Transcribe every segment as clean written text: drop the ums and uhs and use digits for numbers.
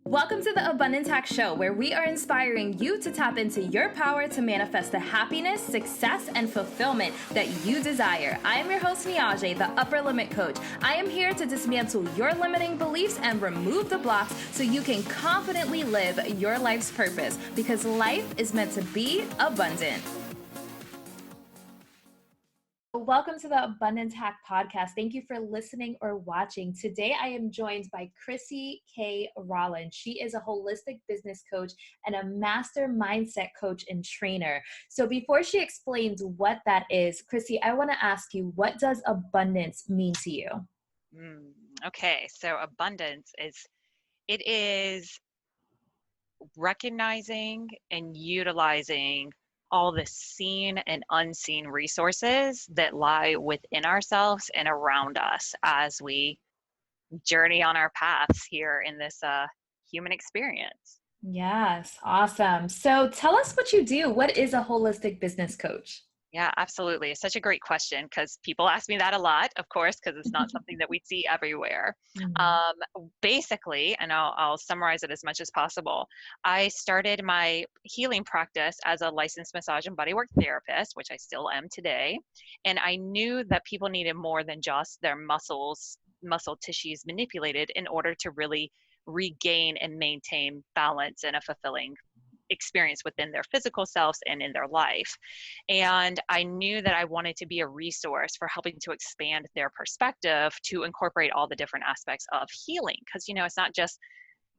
Welcome to the Abundance Hack Show, where we are inspiring you to tap into your power to manifest the happiness, success, and fulfillment that you desire. I am your host, Niajae, the Upper Limit Coach. I am here to dismantle your limiting beliefs and remove the blocks so you can confidently live your life's purpose, because life is meant to be abundant. Welcome to the Abundance Hack Podcast. Thank you for listening or watching. Today, I am joined by Crissy Keye Rollins. She is a holistic business coach and a master mindset coach and trainer. So before she explains what that is, Crissy, I want to ask you, what does abundance mean to you? Okay, so abundance is recognizing and utilizing all the seen and unseen resources that lie within ourselves and around us as we journey on our paths here in this human experience. Yes, awesome. So tell us what you do. What is a holistic business coach? Yeah, absolutely. It's such a great question because people ask me that a lot, of course, because it's not something that we see everywhere. Basically, and I'll summarize it as much as possible, I started my healing practice as a licensed massage and bodywork therapist, which I still am today. And I knew that people needed more than just their muscle tissues manipulated in order to really regain and maintain balance and a fulfilling experience within their physical selves and in their life. And I knew that I wanted to be a resource for helping to expand their perspective to incorporate all the different aspects of healing. Because, it's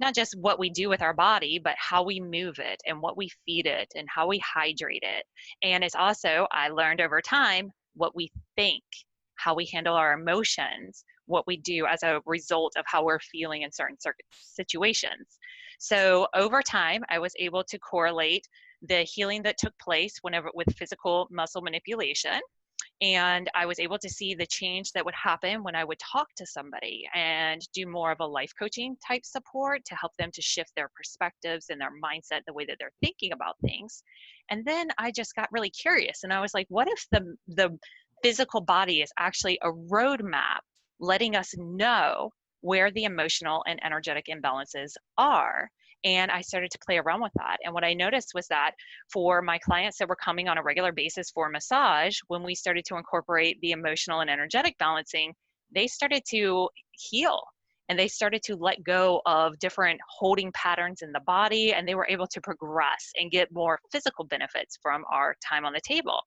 not just what we do with our body, but how we move it and what we feed it and how we hydrate it. And it's also, I learned over time, what we think, how we handle our emotions, what we do as a result of how we're feeling in certain situations. So over time, I was able to correlate the healing that took place whenever with physical muscle manipulation. And I was able to see the change that would happen when I would talk to somebody and do more of a life coaching type support to help them to shift their perspectives and their mindset, the way that they're thinking about things. And then I just got really curious and I was like, what if the physical body is actually a roadmap letting us know where the emotional and energetic imbalances are? And I started to play around with that. And what I noticed was that for my clients that were coming on a regular basis for massage, when we started to incorporate the emotional and energetic balancing, they started to heal and they started to let go of different holding patterns in the body, and they were able to progress and get more physical benefits from our time on the table.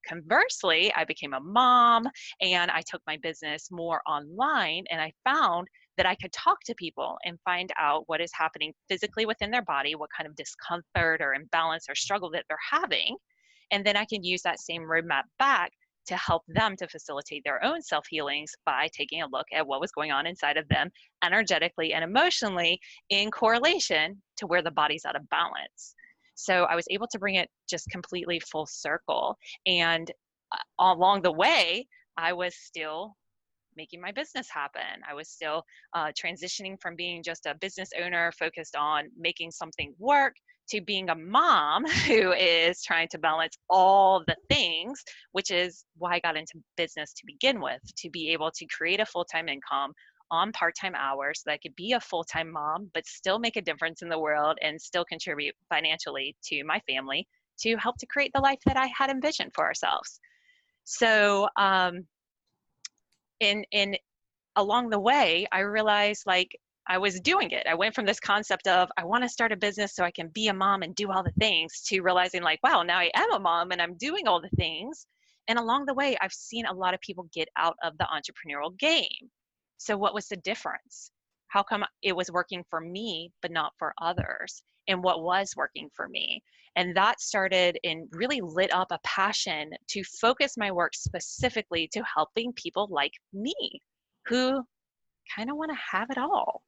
Conversely, I became a mom and I took my business more online, and I found that I could talk to people and find out what is happening physically within their body, what kind of discomfort or imbalance or struggle that they're having. And then I can use that same roadmap back to help them to facilitate their own self-healings by taking a look at what was going on inside of them energetically and emotionally in correlation to where the body's out of balance. So I was able to bring it just completely full circle. And along the way, I was still making my business happen. I was still transitioning from being just a business owner focused on making something work to being a mom who is trying to balance all the things, which is why I got into business to begin with, to be able to create a full-time income on part-time hours so that I could be a full-time mom, but still make a difference in the world and still contribute financially to my family to help to create the life that I had envisioned for ourselves. So, in along the way, I realized I was doing it. I went from this concept of I want to start a business so I can be a mom and do all the things to realizing wow, now I am a mom and I'm doing all the things. And along the way, I've seen a lot of people get out of the entrepreneurial game. So what was the difference? How come it was working for me, but not for others? And what was working for me? And that started and really lit up a passion to focus my work specifically to helping people like me who kind of want to have it all.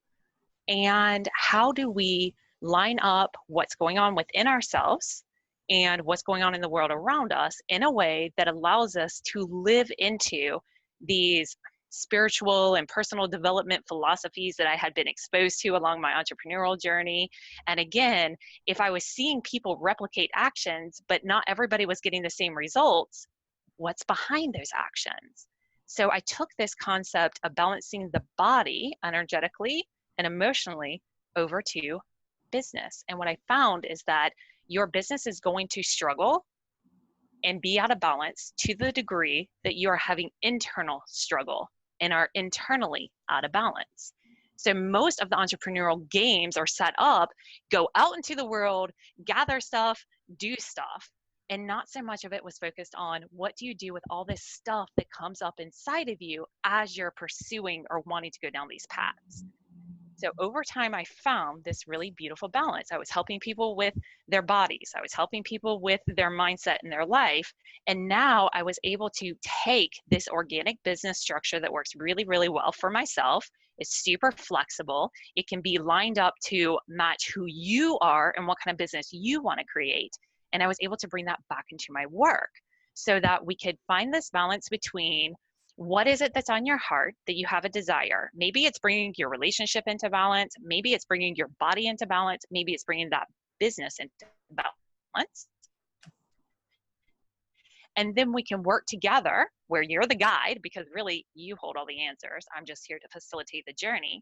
And how do we line up what's going on within ourselves and what's going on in the world around us in a way that allows us to live into these spiritual and personal development philosophies that I had been exposed to along my entrepreneurial journey. And again, if I was seeing people replicate actions, but not everybody was getting the same results, what's behind those actions? So I took this concept of balancing the body energetically and emotionally over to business. And what I found is that your business is going to struggle and be out of balance to the degree that you are having internal struggle and are internally out of balance. So most of the entrepreneurial games are set up, go out into the world, gather stuff, do stuff. And not so much of it was focused on what do you do with all this stuff that comes up inside of you as you're pursuing or wanting to go down these paths. So over time, I found this really beautiful balance. I was helping people with their bodies. I was helping people with their mindset and their life. And now I was able to take this organic business structure that works really, really well for myself. It's super flexible. It can be lined up to match who you are and what kind of business you want to create. And I was able to bring that back into my work so that we could find this balance between what is it that's on your heart that you have a desire? Maybe it's bringing your relationship into balance. Maybe it's bringing your body into balance. Maybe it's bringing that business into balance. And then we can work together where you're the guide, because really you hold all the answers. I'm just here to facilitate the journey.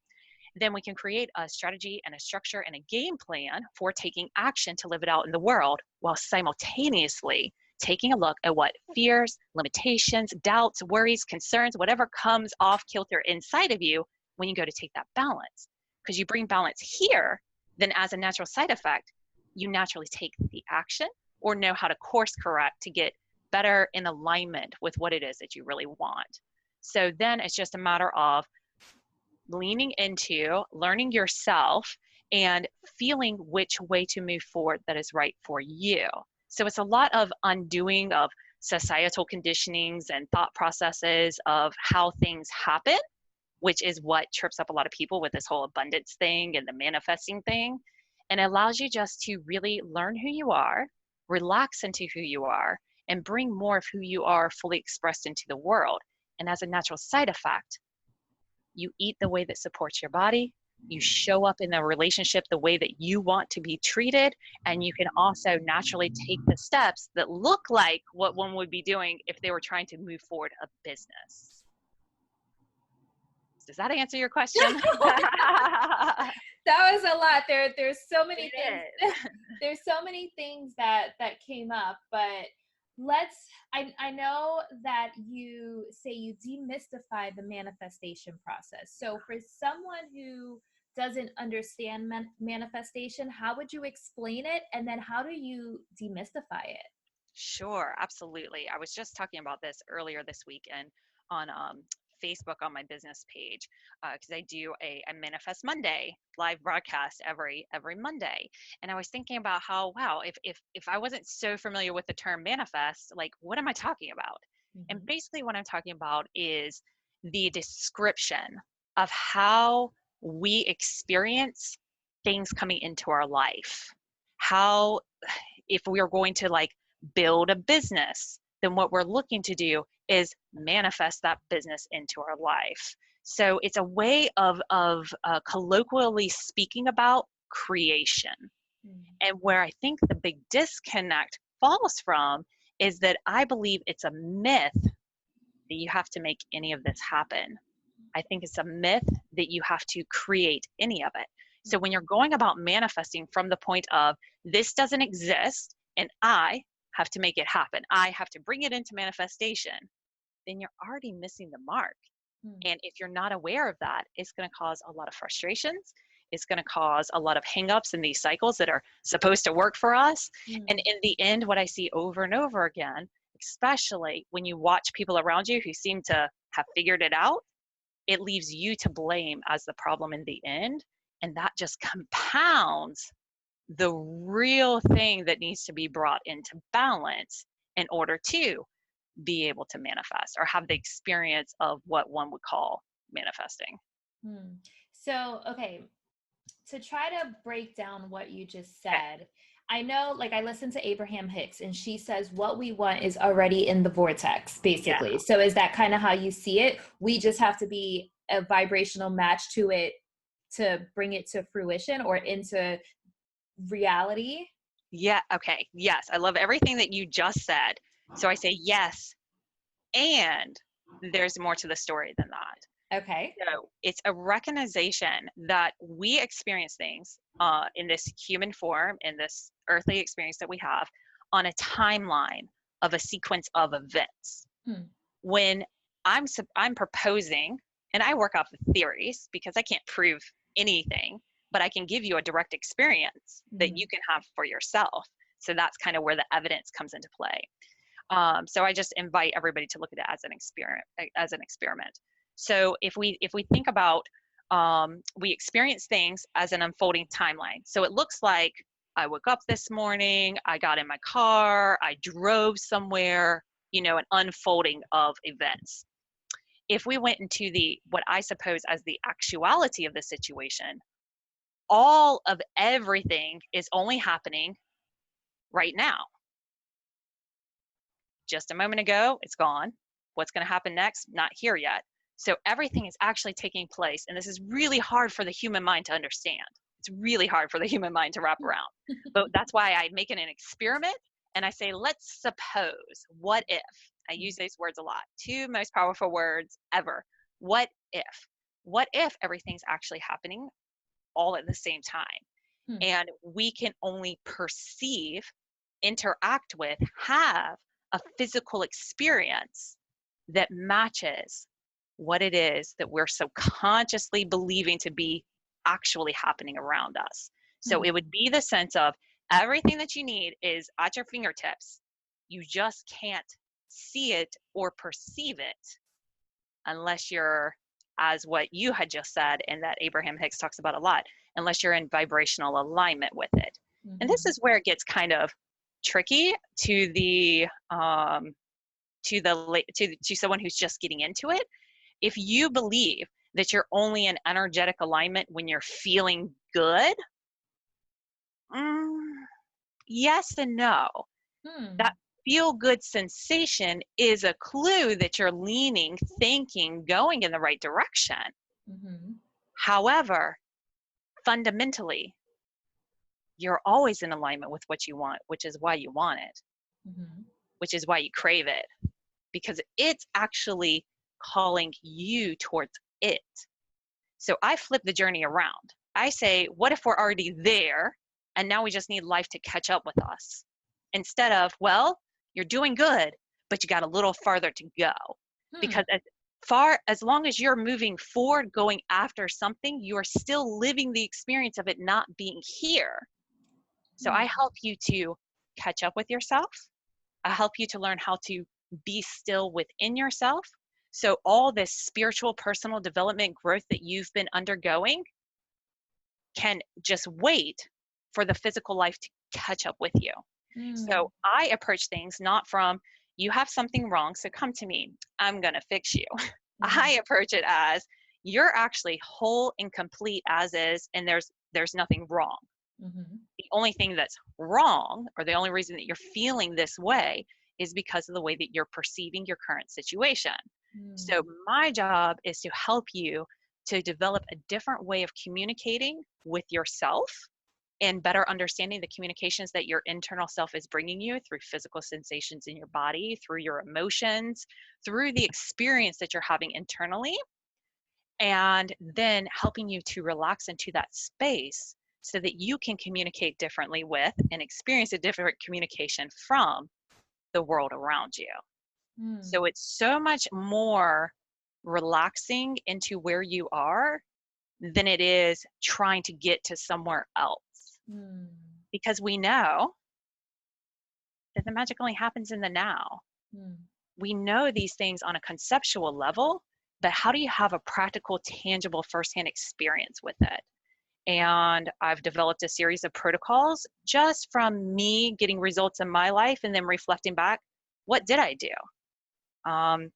Then we can create a strategy and a structure and a game plan for taking action to live it out in the world, while simultaneously taking a look at what fears, limitations, doubts, worries, concerns, whatever comes off kilter inside of you when you go to take that balance. Because you bring balance here, then as a natural side effect, you naturally take the action or know how to course correct to get better in alignment with what it is that you really want. So then it's just a matter of leaning into learning yourself and feeling which way to move forward that is right for you. So it's a lot of undoing of societal conditionings and thought processes of how things happen, which is what trips up a lot of people with this whole abundance thing and the manifesting thing. And it allows you just to really learn who you are, relax into who you are, and bring more of who you are fully expressed into the world. And as a natural side effect, you eat the way that supports your body, you show up in the relationship the way that you want to be treated, and you can also naturally take the steps that look like what one would be doing if they were trying to move forward a business. Does that answer your question? That was a lot. There's so many things. There's so many things that came up, but I know that you say you demystify the manifestation process. So for someone who doesn't understand manifestation, how would you explain it? And then how do you demystify it? Sure, absolutely. I was just talking about this earlier this weekend on Facebook on my business page, because I do a Manifest Monday live broadcast every Monday. And I was thinking about how, wow, if I wasn't so familiar with the term manifest, like what am I talking about? Mm-hmm. And basically what I'm talking about is the description of how we experience things coming into our life. How, if we are going to like build a business, then what we're looking to do is manifest that business into our life. So it's a way of colloquially speaking about creation. Mm-hmm. And where I think the big disconnect falls from is that I believe it's a myth that you have to make any of this happen. I think it's a myth that you have to create any of it. So when you're going about manifesting from the point of this doesn't exist and I have to make it happen, I have to bring it into manifestation, then you're already missing the mark. And if you're not aware of that, it's going to cause a lot of frustrations. It's going to cause a lot of hangups in these cycles that are supposed to work for us. And in the end, what I see over and over again, especially when you watch people around you who seem to have figured it out, it leaves you to blame as the problem in the end. And that just compounds the real thing that needs to be brought into balance in order to be able to manifest or have the experience of what one would call manifesting. So, okay, to try to break down what you just said, I know, like, I listened to Abraham Hicks and she says what we want is already in the vortex, basically. Yeah. So is that kind of how you see it? We just have to be a vibrational match to it to bring it to fruition or into reality? Yeah. Okay. Yes. I love everything that you just said. So I say yes. And there's more to the story than that. Okay. So it's a recognition that we experience things in this human form, in this earthly experience that we have, on a timeline of a sequence of events. Hmm. When I'm proposing, and I work off of theories because I can't prove anything, but I can give you a direct experience that Mhm. you can have for yourself. So that's kind of where the evidence comes into play. So I just invite everybody to look at it as an experiment. So if we think about, we experience things as an unfolding timeline. So it looks like I woke up this morning, I got in my car, I drove somewhere, an unfolding of events. If we went into the what I suppose as the actuality of the situation, all of everything is only happening right now. Just a moment ago, it's gone. What's going to happen next? Not here yet. So everything is actually taking place. And this is really hard for the human mind to understand. It's really hard for the human mind to wrap around. But that's why I make it an experiment and I say, let's suppose, what if? I use these words a lot. Two most powerful words ever. What if? What if everything's actually happening all at the same time? Hmm. And we can only perceive, interact with, have a physical experience that matches what it is that we're subconsciously believing to be actually happening around us. So Hmm. it would be the sense of everything that you need is at your fingertips. You just can't see it or perceive it unless you're, as what you had just said and that Abraham Hicks talks about a lot, unless you're in vibrational alignment with it. And this Mhm. is where it gets kind of tricky to the to someone who's just getting into it. If you believe that you're only in energetic alignment when you're feeling good, mm, yes and no. That Hmm. feel good sensation is a clue that you're leaning, thinking, going in the right direction. Mhm. However, fundamentally, you're always in alignment with what you want, which is why you want it, Mhm. which is why you crave it, because it's actually calling you towards it. So I flip the journey around. I say, what if we're already there and now we just need life to catch up with us? Instead of, well, you're doing good, but you got a little farther to go. Hmm. Because as long as you're moving forward, going after something, you are still living the experience of it not being here. So I Hmm. help you to catch up with yourself. I help you to learn how to be still within yourself. So all this spiritual personal development growth that you've been undergoing can just wait for the physical life to catch up with you. Hmm. So I approach things not from, you have something wrong, so come to me, I'm going to fix you. I Mhm. approach it as, you're actually whole and complete as is, and there's nothing wrong. Mhm. The only thing that's wrong, or the only reason that you're feeling this way, is because of the way that you're perceiving your current situation. So Hmm. my job is to help you to develop a different way of communicating with yourself and better understanding the communications that your internal self is bringing you through physical sensations in your body, through your emotions, through the experience that you're having internally, and then helping you to relax into that space so that you can communicate differently with and experience a different communication from the world around you. Hmm. So it's so much more relaxing into where you are than it is trying to get to somewhere else. Hmm. Because we know that the magic only happens in the now. Hmm. We know these things on a conceptual level, but how do you have a practical, tangible, firsthand experience with it? And I've developed a series of protocols just from me getting results in my life and then reflecting back, what did I do?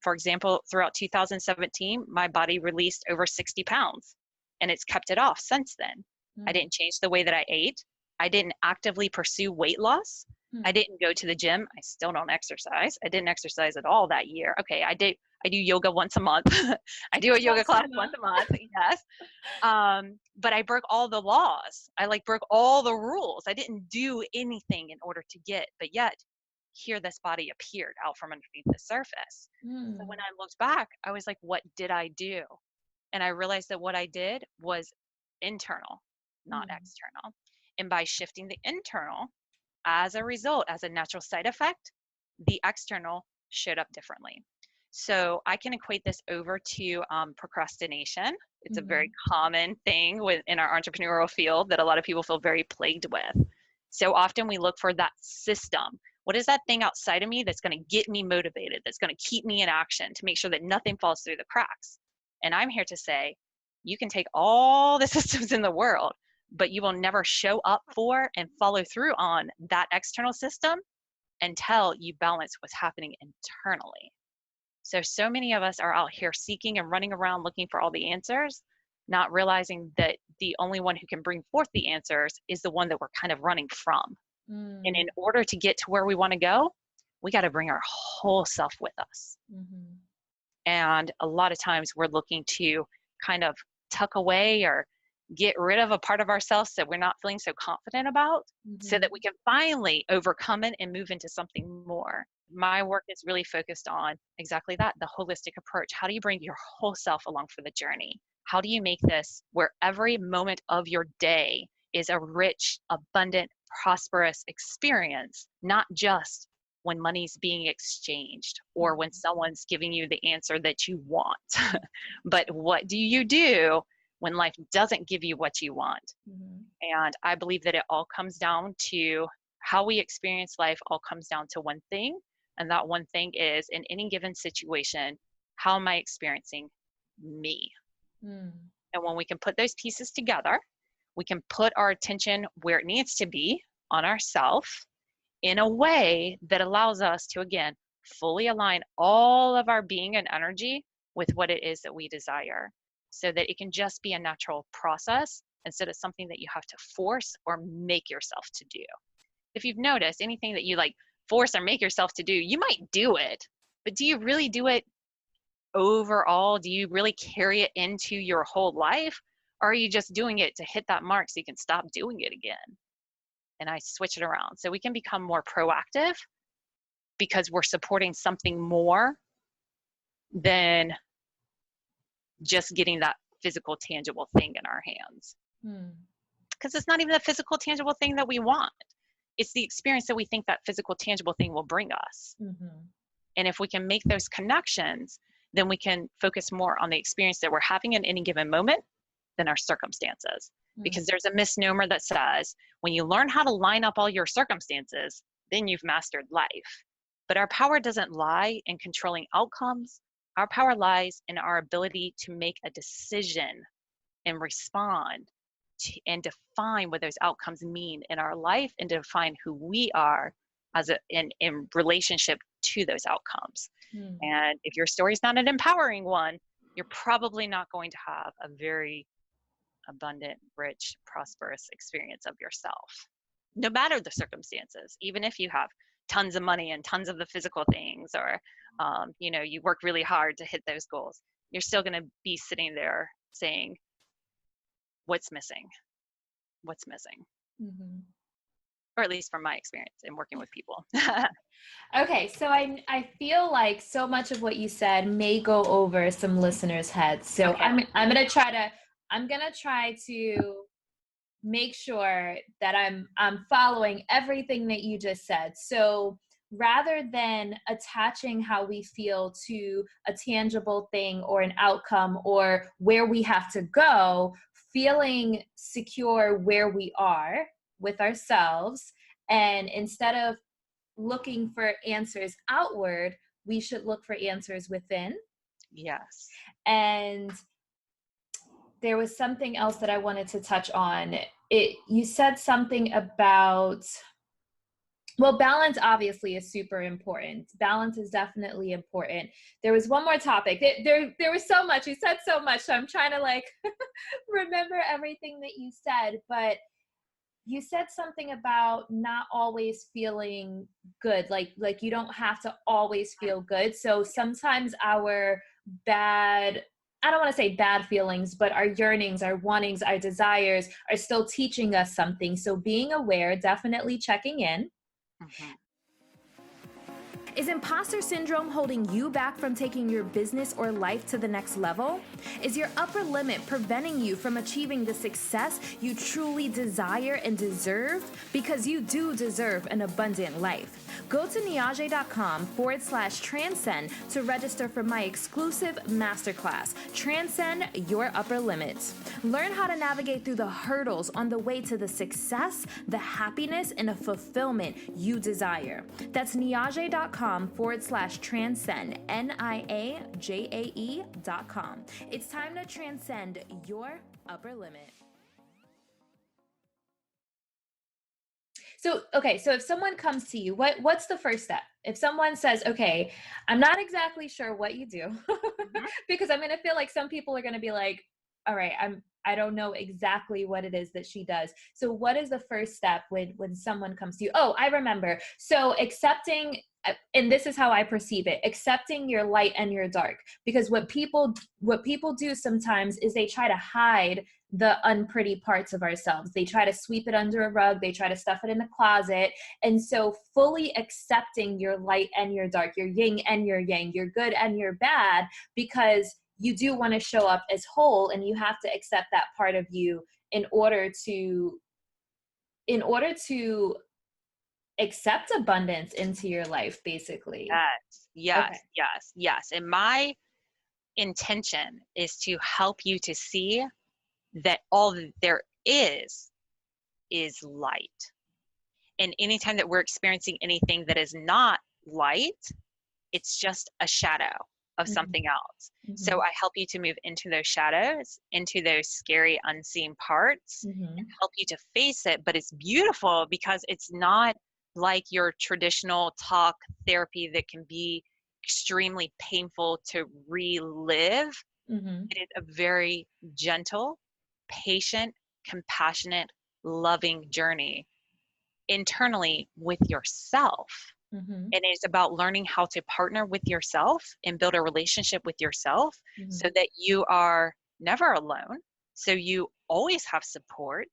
For example, throughout 2017, my body released over 60 pounds and it's kept it off since then. I Hmm. didn't change the way that I ate. I didn't actively pursue weight loss. I Hmm. didn't go to the gym. I still don't exercise. I didn't exercise at all that year. Okay, I do yoga once a month. I do a yoga Once a class once month. a month. Yes. But I broke all the laws. I like broke all the rules. I didn't do anything in order to get, but yet here this body appeared out from underneath the surface. So when Hmm. I looked back, I was like, what did I do? And I realized that what I did was internal, not Mm. external. And by shifting the internal, as a result, as a natural side effect, the external showed up differently. So I can equate this over to procrastination. It's a very Mhm. common thing in our entrepreneurial field that a lot of people feel very plagued with. So often we look for that system. What is that thing outside of me that's going to get me motivated, that's going to keep me in action to make sure that nothing falls through the cracks? And I'm here to say, you can take all the systems in the world, but you will never show up for and follow through on that external system until you balance what's happening internally. So many of us are out here seeking and running around looking for all the answers, not realizing that the only one who can bring forth the answers is the one that we're kind of running from. And Mm. in order to get to where we want to go, we got to bring our whole self with us. Mhm. And a lot of times we're looking to kind of tuck away or get rid of a part of ourselves that we're not feeling so confident about so that we Mhm. can finally overcome it and move into something more. My work is really focused on exactly that, the holistic approach. How do you bring your whole self along for the journey? How do you make this where every moment of your day is a rich, abundant, prosperous experience, not just when money's being exchanged or when someone's giving you the answer that you want. But what do you do when life doesn't give you what you want? Mhm. And I believe that it all comes down to how we experience life, all comes down to one thing. And that one thing is, in any given situation, how am I experiencing me? Mm. And when we can put those pieces together, we can put our attention where it needs to be on ourself in a way that allows us to, again, fully align all of our being and energy with what it is that we desire so that it can just be a natural process instead of something that you have to force or make yourself to do. If you've noticed anything that you like force or make yourself to do, you might do it, but do you really do it overall? Do you really carry it into your whole life? Or are you just doing it to hit that mark so you can stop doing it again? And I switch it around so we can become more proactive because we're supporting something more than just getting that physical, tangible thing in our hands. Mm. Because it's not even the physical, tangible thing that we want. It's the experience that we think that physical, tangible thing will bring us. Mhm. And if we can make those connections, then we can focus more on the experience that we're having in any given moment than our circumstances. Mm. Because there's a misnomer that says when you learn how to line up all your circumstances, then you've mastered life. But our power doesn't lie in controlling outcomes. Our power lies in our ability to make a decision and respond and define what those outcomes mean in our life and define who we are in relationship to those outcomes. Mm. And if your story's not an empowering one, you're probably not going to have a very abundant, rich, prosperous experience of yourself, no matter the circumstances. Even if you have tons of money and tons of the physical things, or you work really hard to hit those goals, you're still going to be sitting there saying, what's missing? What's missing? Mhm. Or at least from my experience in working with people. Okay, so I feel like so much of what you said may go over some listeners' heads. So Okay. I'm gonna try to make sure that I'm following everything that you just said. So rather than attaching how we feel to a tangible thing or an outcome or where we have to go, feeling secure where we are with ourselves, and instead of looking for answers outward, we should look for answers within. Yes. And there was something else that I wanted to touch on. You said something about, well, balance obviously is super important. Balance is definitely important. There was one more topic. There was so much. You said so much, so I'm trying to like remember everything that you said. But you said something about not always feeling good. Like you don't have to always feel good. So sometimes our bad, I don't want to say bad feelings, but our yearnings, our wantings, our desires are still teaching us something. So being aware, definitely checking in. Mm-hmm. Is imposter syndrome holding you back from taking your business or life to the next level? Is your upper limit preventing you from achieving the success you truly desire and deserve? Because you do deserve an abundant life. Go to Niajae.com/transcend to register for my exclusive masterclass, Transcend Your Upper Limits. Learn how to navigate through the hurdles on the way to the success, the happiness, and the fulfillment you desire. That's Niajae.com/transcend, Niajae.com. It's time to transcend your upper limit. So if someone comes to you, what's the first step? If someone says, okay, I'm not exactly sure what you do, because I'm going to feel like some people are going to be like, all right, I don't know exactly what it is that she does. So what is the first step when someone comes to you? Oh, I remember. So accepting, and this is how I perceive it, accepting your light and your dark. Because what people do sometimes is they try to hide the unpretty parts of ourselves. They try to sweep it under a rug. They try to stuff it in a closet. And so fully accepting your light and your dark, your yin and your yang, your good and your bad, because you do want to show up as whole, and you have to accept that part of you in order to accept abundance into your life, basically. Yes. Okay. Yes. And my intention is to help you to see that all that there is light. And anytime that we're experiencing anything that is not light, it's just a shadow of something else. So I help you to move into those shadows, into those scary unseen parts, and help you to face it. But it's beautiful because it's not like your traditional talk therapy that can be extremely painful to relive. It is a very gentle, patient, compassionate, loving journey internally with yourself. And it's about learning how to partner with yourself and build a relationship with yourself so that you are never alone. So you always have support.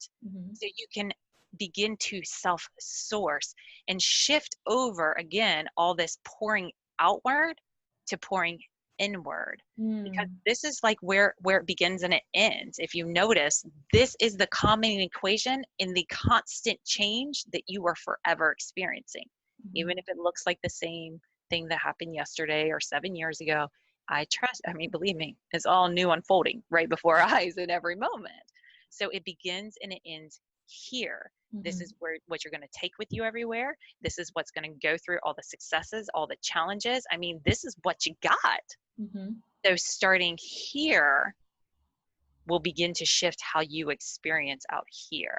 So you can begin to self-source and shift over again all this pouring outward to pouring inward, because this is like where it begins and it ends. If you notice, this is the common equation in the constant change that you are forever experiencing. Even if it looks like the same thing that happened yesterday or 7 years ago, believe me, it's all new unfolding right before our eyes in every moment. So it begins and it ends here. This is what you're going to take with you everywhere. This is what's going to go through all the successes, all the challenges. I mean, this is what you got. So starting here will begin to shift how you experience out here.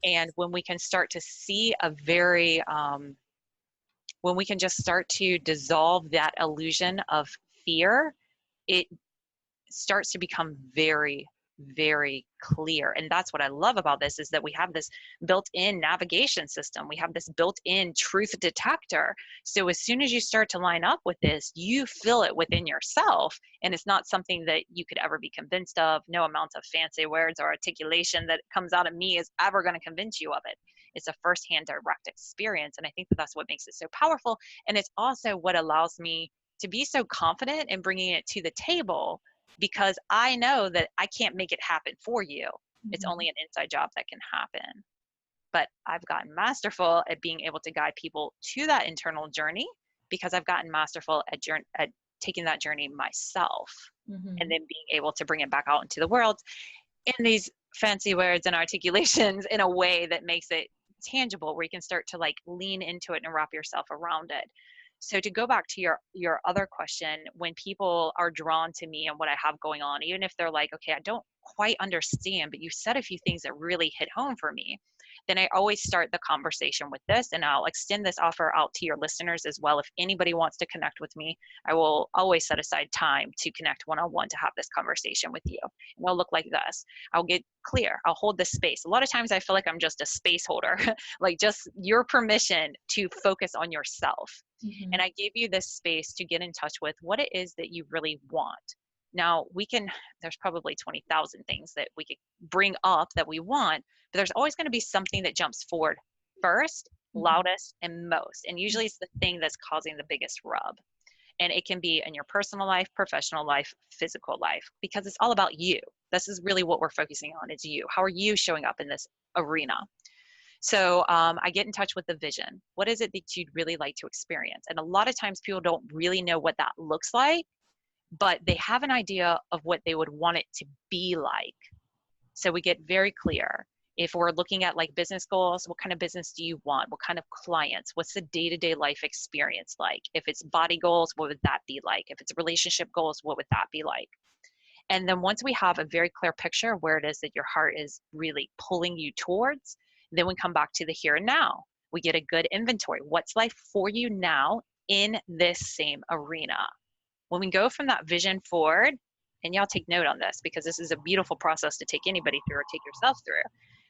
And when we can start to see when we can just start to dissolve that illusion of fear, it starts to become very, very clear. And that's what I love about this, is that we have this built-in navigation system. We have this built-in truth detector. So as soon as you start to line up with this, you feel it within yourself. And it's not something that you could ever be convinced of. No amount of fancy words or articulation that comes out of me is ever going to convince you of it. It's a firsthand direct experience. And I think that that's what makes it so powerful. And it's also what allows me to be so confident in bringing it to the table, because I know that I can't make it happen for you. It's only an inside job that can happen. But I've gotten masterful at being able to guide people to that internal journey, because I've gotten masterful at taking that journey myself, and then being able to bring it back out into the world in these fancy words and articulations in a way that makes it tangible, where you can start to like lean into it and wrap yourself around it. So to go back to your other question, when people are drawn to me and what I have going on, even if they're like, okay, I don't quite understand, but you said a few things that really hit home for me, then I always start the conversation with this, and I'll extend this offer out to your listeners as well. If anybody wants to connect with me, I will always set aside time to connect one-on-one to have this conversation with you. And it'll look like this. I'll get clear. I'll hold this space. A lot of times I feel like I'm just a space holder, like just your permission to focus on yourself. And I give you this space to get in touch with what it is that you really want. Now there's probably 20,000 things that we could bring up that we want, but there's always going to be something that jumps forward first loudest, and most. And usually it's the thing that's causing the biggest rub. And it can be in your personal life, professional life, physical life, because it's all about you. This is really what we're focusing on. It's you. How are you showing up in this arena? So I get in touch with the vision. What is it that you'd really like to experience? And a lot of times people don't really know what that looks like, but they have an idea of what they would want it to be like. So we get very clear. If we're looking at like business goals, what kind of business do you want? What kind of clients? What's the day-to-day life experience like? If it's body goals, what would that be like? If it's relationship goals, what would that be like? And then once we have a very clear picture of where it is that your heart is really pulling you towards, then we come back to the here and now. We get a good inventory. What's life for you now in this same arena? When we go from that vision forward, and y'all take note on this because this is a beautiful process to take anybody through or take yourself through.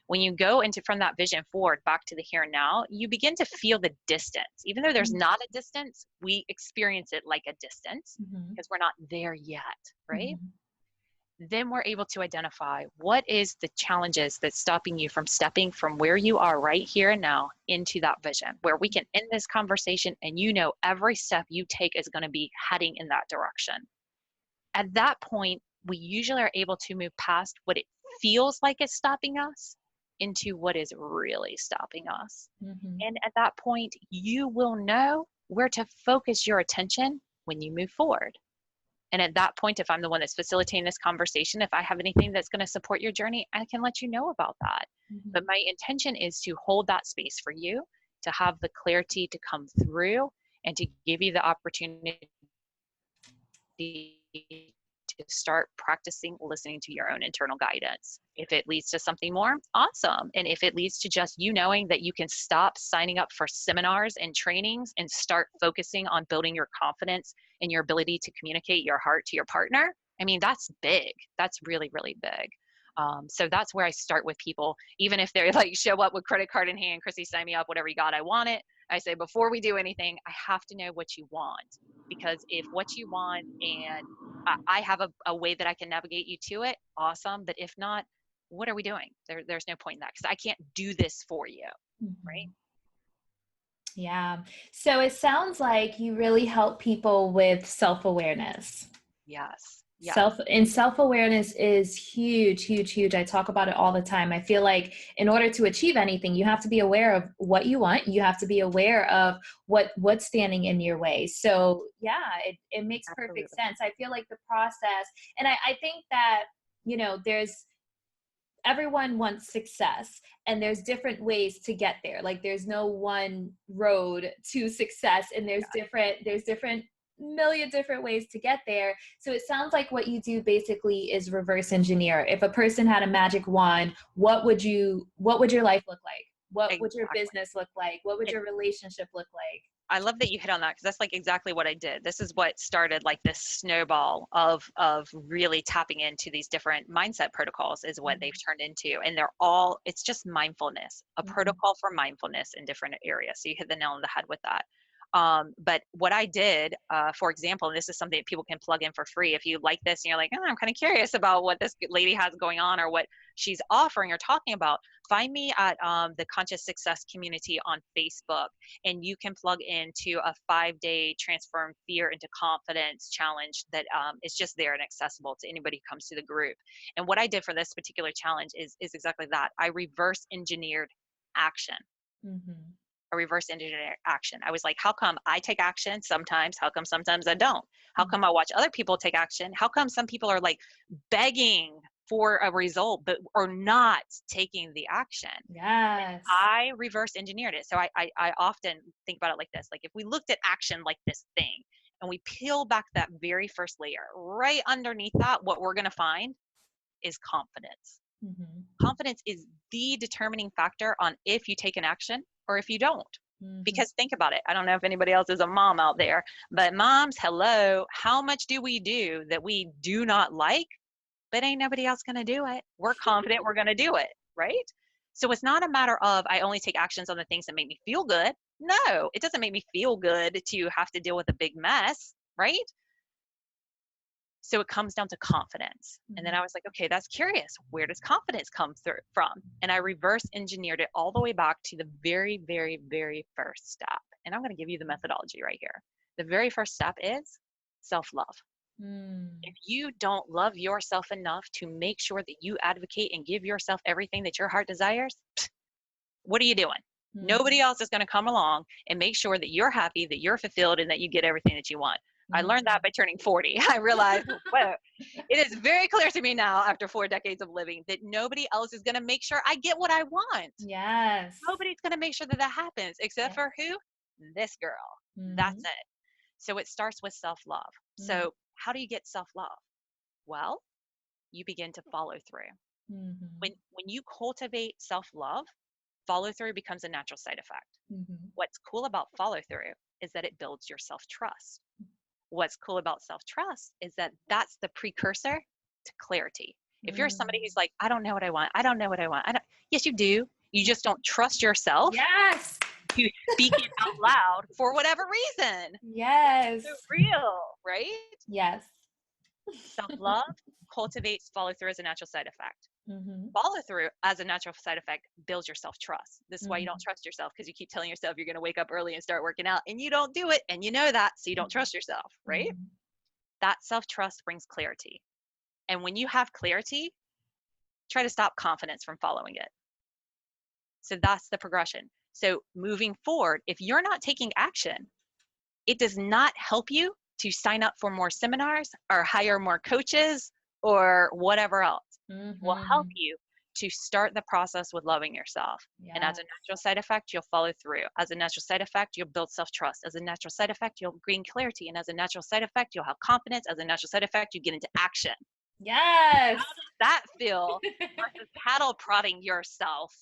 When you go into from that vision forward back to the here and now, you begin to feel the distance. Even though there's not a distance, we experience it like a distance because we're not there yet, right? Then we're able to identify what is the challenges that's stopping you from stepping from where you are right here and now into that vision, where we can end this conversation and you know every step you take is going to be heading in that direction. At that point, we usually are able to move past what it feels like is stopping us into what is really stopping us. And at that point, you will know where to focus your attention when you move forward. And at that point, if I'm the one that's facilitating this conversation, if I have anything that's going to support your journey, I can let you know about that. But my intention is to hold that space for you, to have the clarity to come through and to give you the opportunity to start practicing listening to your own internal guidance. If it leads to something more, awesome. And if it leads to just you knowing that you can stop signing up for seminars and trainings and start focusing on building your confidence and your ability to communicate your heart to your partner, I mean, that's big. That's really, really big. So that's where I start with people, even if they're like show up with credit card in hand, Crissy, sign me up, whatever you got, I want it. I say, before we do anything, I have to know what you want, because if what you want and I have a way that I can navigate you to it, awesome. But if not, what are we doing? There's no point in that because I can't do this for you, right? Yeah. So it sounds like you really help people with self-awareness. Yes. Self-awareness is huge, huge, huge. I talk about it all the time. I feel like in order to achieve anything, you have to be aware of what you want. You have to be aware of what's standing in your way. So yeah, it makes perfect sense. I feel like the process, and I think that, everyone wants success and there's different ways to get there. Like there's no one road to success, and there's different million different ways to get there. So it sounds like what you do basically is reverse engineer. If a person had a magic wand, what would your life look like? What would your business look like? What would your relationship look like? I love that you hit on that, because that's like exactly what I did. This is what started like this snowball of really tapping into these different mindset protocols is what they've turned into. And it's just mindfulness, a protocol for mindfulness in different areas. So you hit the nail on the head with that. But what I did, for example, and this is something that people can plug in for free. If you like this and you're like, I'm kind of curious about what this lady has going on or what she's offering or talking about, find me at the Conscious Success community on Facebook, and you can plug into a 5-day Transform Fear into Confidence challenge that is just there and accessible to anybody who comes to the group. And what I did for this particular challenge is exactly that. I reverse engineered action. A reverse engineer action. I was like, how come I take action sometimes? How come sometimes I don't? How come I watch other people take action? How come some people are like begging for a result, but are not taking the action? Yes. And I reverse engineered it. So I often think about it like this. Like if we looked at action like this thing and we peel back that very first layer, right underneath that, what we're going to find is confidence. Confidence is the determining factor on if you take an action or if you don't. Because think about it. I don't know if anybody else is a mom out there, but moms, hello, how much do we do that we do not like, but ain't nobody else going to do it? We're confident we're going to do it, right? So it's not a matter of I only take actions on the things that make me feel good. No, it doesn't make me feel good to have to deal with a big mess, right? So it comes down to confidence. And then I was like, okay, that's curious. Where does confidence come through from? And I reverse engineered it all the way back to the very, very, very first step. And I'm going to give you the methodology right here. The very first step is self-love. If you don't love yourself enough to make sure that you advocate and give yourself everything that your heart desires, what are you doing? Nobody else is going to come along and make sure that you're happy, that you're fulfilled, and that you get everything that you want. I learned that by turning 40. I realized, well, it is very clear to me now after 4 decades of living that nobody else is going to make sure I get what I want. Yes. Nobody's going to make sure that that happens except for who? This girl. That's it. So it starts with self-love. So how do you get self-love? Well, you begin to follow through. When you cultivate self-love, follow through becomes a natural side effect. What's cool about follow through is that it builds your self-trust. What's cool about self-trust is that that's the precursor to clarity. If you're somebody who's like, I don't know what I want. I don't know what I want. Yes, you do. You just don't trust yourself. Yes. To speak it out loud for whatever reason. Yes. It's real, right? Yes. Self-love cultivates follow through as a natural side effect. Follow through as a natural side effect builds your self-trust. This is why you don't trust yourself, because you keep telling yourself you're going to wake up early and start working out, and you don't do it, and you know that, so you don't trust yourself, right? That self-trust brings clarity. And when you have clarity, try to stop confidence from following it. So that's the progression. So moving forward, if you're not taking action, it does not help you to sign up for more seminars or hire more coaches or whatever else. It will help you to start the process with loving yourself. And as a natural side effect, you'll follow through. As a natural side effect, you'll build self-trust. As a natural side effect, you'll gain clarity. And as a natural side effect, you'll have confidence. As a natural side effect, you get into action. Yes. How does that feel versus cattle prodding yourself?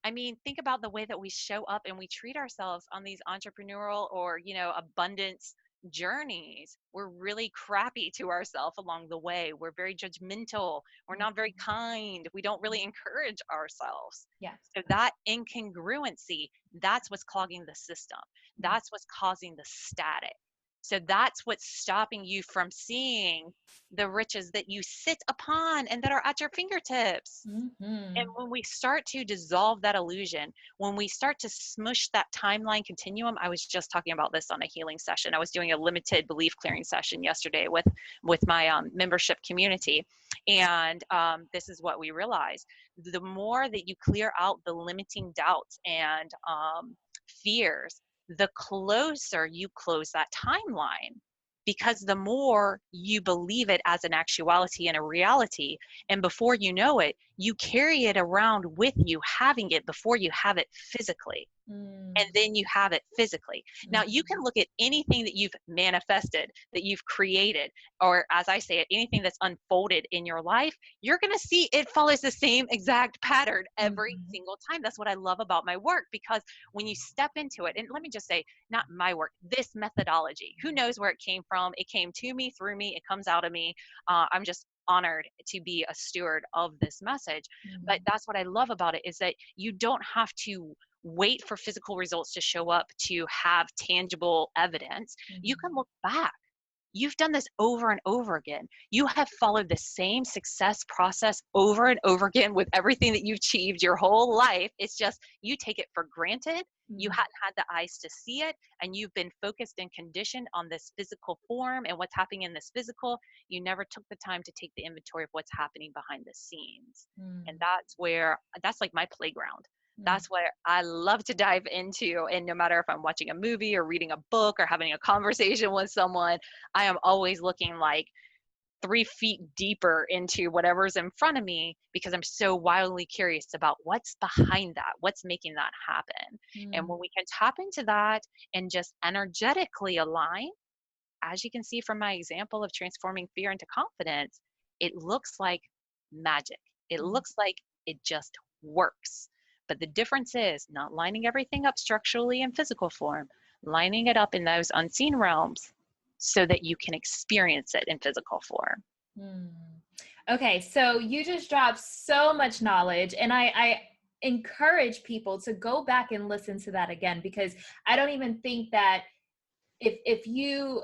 I mean, think about the way that we show up and we treat ourselves on these entrepreneurial or, abundance journeys. We're really crappy to ourselves along the way. We're very judgmental. We're not very kind. We don't really encourage ourselves. Yeah. So that incongruency, that's what's clogging the system. That's what's causing the static. So that's what's stopping you from seeing the riches that you sit upon and that are at your fingertips. And when we start to dissolve that illusion, when we start to smush that timeline continuum, I was just talking about this on a healing session. I was doing a limited belief clearing session yesterday with my membership community. And this is what we realized. The more that you clear out the limiting doubts and fears, the closer you close that timeline, because the more you believe it as an actuality and a reality, and before you know it, you carry it around with you, having it before you have it physically. And then you have it physically. Now, you can look at anything that you've manifested, that you've created, or as I say it, anything that's unfolded in your life, you're going to see it follows the same exact pattern every single time. That's what I love about my work, because when you step into it, and let me just say, not my work, this methodology, who knows where it came from? It came to me, through me, it comes out of me. I'm just honored to be a steward of this message. But that's what I love about it, is that you don't have to wait for physical results to show up to have tangible evidence. You can look back. You've done this over and over again. You have followed the same success process over and over again with everything that you've achieved your whole life. It's just you take it for granted. You hadn't had the eyes to see it, and you've been focused and conditioned on this physical form and what's happening in this physical. You never took the time to take the inventory of what's happening behind the scenes. And that's like my playground. That's where I love to dive into. And no matter if I'm watching a movie or reading a book or having a conversation with someone, I am always looking like 3 feet deeper into whatever's in front of me, because I'm so wildly curious about what's behind that, what's making that happen. And when we can tap into that and just energetically align, as you can see from my example of transforming fear into confidence, it looks like magic. It looks like it just works. But the difference is not lining everything up structurally in physical form, lining it up in those unseen realms so that you can experience it in physical form. Okay, so you just dropped so much knowledge, and I encourage people to go back and listen to that again, because I don't even think that if you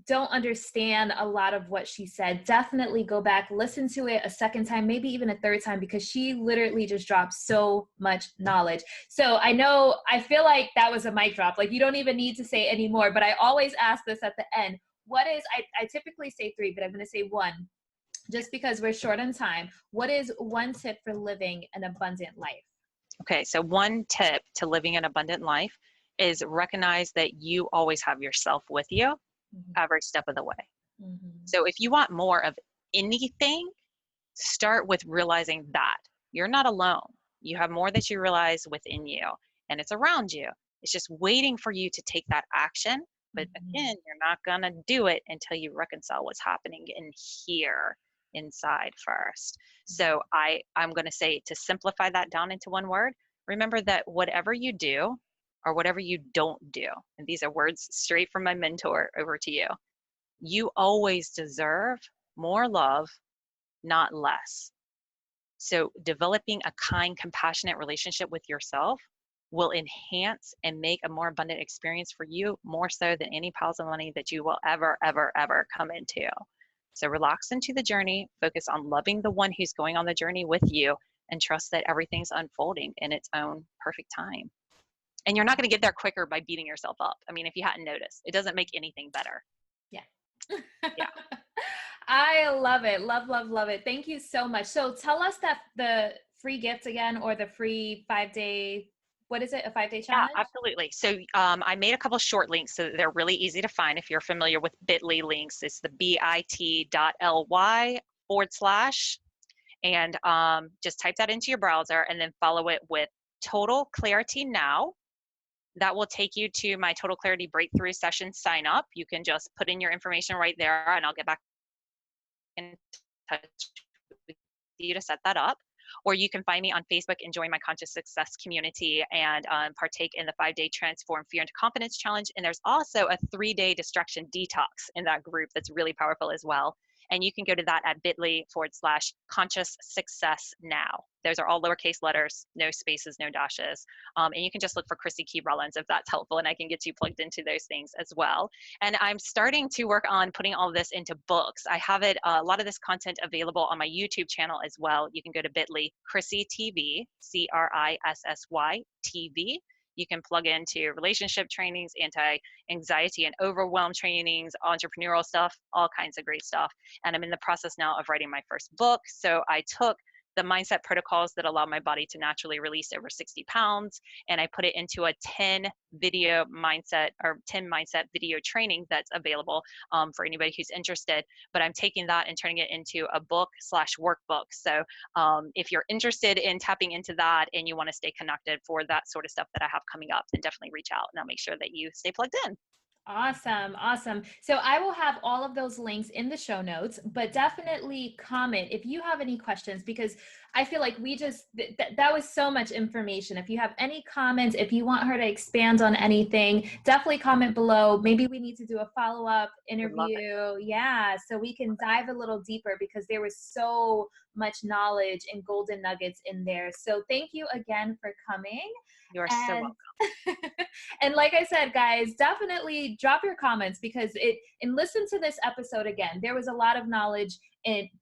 don't understand a lot of what she said, definitely go back, listen to it a second time, maybe even a third time, because she literally just dropped so much knowledge. So I feel like that was a mic drop. Like, you don't even need to say anymore, but I always ask this at the end. I typically say 3, but I'm going to say 1, just because we're short on time. What is one tip for living an abundant life? Okay, so one tip to living an abundant life is recognize that you always have yourself with you every step of the way. So if you want more of anything, start with realizing that you're not alone. You have more that you realize within you, and it's around you. It's just waiting for you to take that action. But again, you're not going to do it until you reconcile what's happening in here inside first. So I'm going to say, to simplify that down into one word, remember that whatever you do or whatever you don't do, and these are words straight from my mentor over to you, you always deserve more love, not less. So developing a kind, compassionate relationship with yourself will enhance and make a more abundant experience for you, more so than any piles of money that you will ever, ever, ever come into. So relax into the journey, focus on loving the one who's going on the journey with you, and trust that everything's unfolding in its own perfect time. And you're not going to get there quicker by beating yourself up. I mean, if you hadn't noticed, it doesn't make anything better. Yeah. Yeah. I love it. Love, love, love it. Thank you so much. So tell us that the free gift again, or the free 5-day, what is it? A 5-day Yeah, challenge? absolutely. So I made a couple short links so that they're really easy to find. If you're familiar with bit.ly links, it's the bit.ly / and just type that into your browser and then follow it with Total Clarity Now. That will take you to my Total Clarity Breakthrough Session sign up. You can just put in your information right there, and I'll get back in touch with you to set that up. Or you can find me on Facebook and join my Conscious Success community and partake in the 5-day Transform Fear into Confidence Challenge. And there's also a 3-day Distraction Detox in that group that's really powerful as well. And you can go to that at bit.ly / Conscious Success Now. Those are all lowercase letters, no spaces, no dashes. And you can just look for Crissy Keye Rollins if that's helpful, and I can get you plugged into those things as well. And I'm starting to work on putting all this into books. I have it, a lot of this content available on my YouTube channel as well. You can go to bit.ly Crissy TV, Crissy TV. You can plug into relationship trainings, anti-anxiety and overwhelm trainings, entrepreneurial stuff, all kinds of great stuff. And I'm in the process now of writing my first book. So I took the mindset protocols that allow my body to naturally release over 60 pounds, and I put it into a 10 mindset video training that's available for anybody who's interested. But I'm taking that and turning it into a book / workbook. So if you're interested in tapping into that and you want to stay connected for that sort of stuff that I have coming up, then definitely reach out, and I'll make sure that you stay plugged in. Awesome. Awesome. So I will have all of those links in the show notes, but definitely comment if you have any questions, because I feel like that was so much information. If you have any comments, if you want her to expand on anything, definitely comment below. Maybe we need to do a follow-up interview. Yeah. So we can dive a little deeper, because there was so much knowledge and golden nuggets in there. So thank you again for coming. You're so welcome. And like I said, guys, definitely drop your comments, because and listen to this episode again. There was a lot of knowledge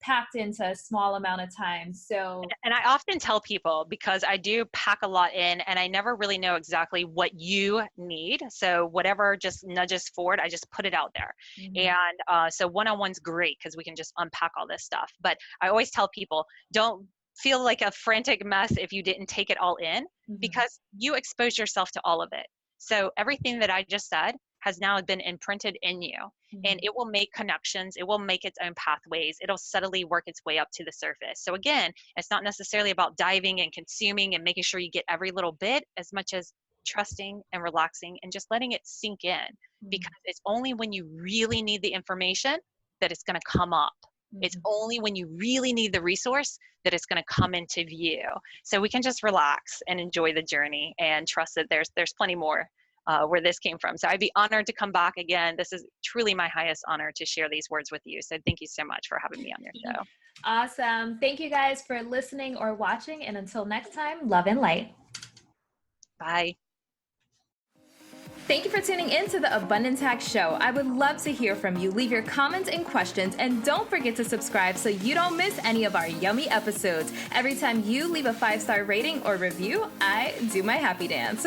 packed into a small amount of time. So, and I often tell people, because I do pack a lot in and I never really know exactly what you need. So whatever just nudges forward, I just put it out there. And so one-on-one's great, because we can just unpack all this stuff. But I always tell people, don't feel like a frantic mess if you didn't take it all in, because you expose yourself to all of it. So everything that I just said has now been imprinted in you, and it will make connections. It will make its own pathways. It'll subtly work its way up to the surface. So again, it's not necessarily about diving and consuming and making sure you get every little bit, as much as trusting and relaxing and just letting it sink in, because it's only when you really need the information that it's going to come up. It's only when you really need the resource that it's going to come into view. So we can just relax and enjoy the journey and trust that there's plenty more where this came from. So I'd be honored to come back again. This is truly my highest honor to share these words with you. So thank you so much for having me on your show. Awesome. Thank you guys for listening or watching. And until next time, love and light. Bye. Thank you for tuning in to the Abundance Hack Show. I would love to hear from you. Leave your comments and questions, and don't forget to subscribe so you don't miss any of our yummy episodes. Every time you leave a 5-star rating or review, I do my happy dance.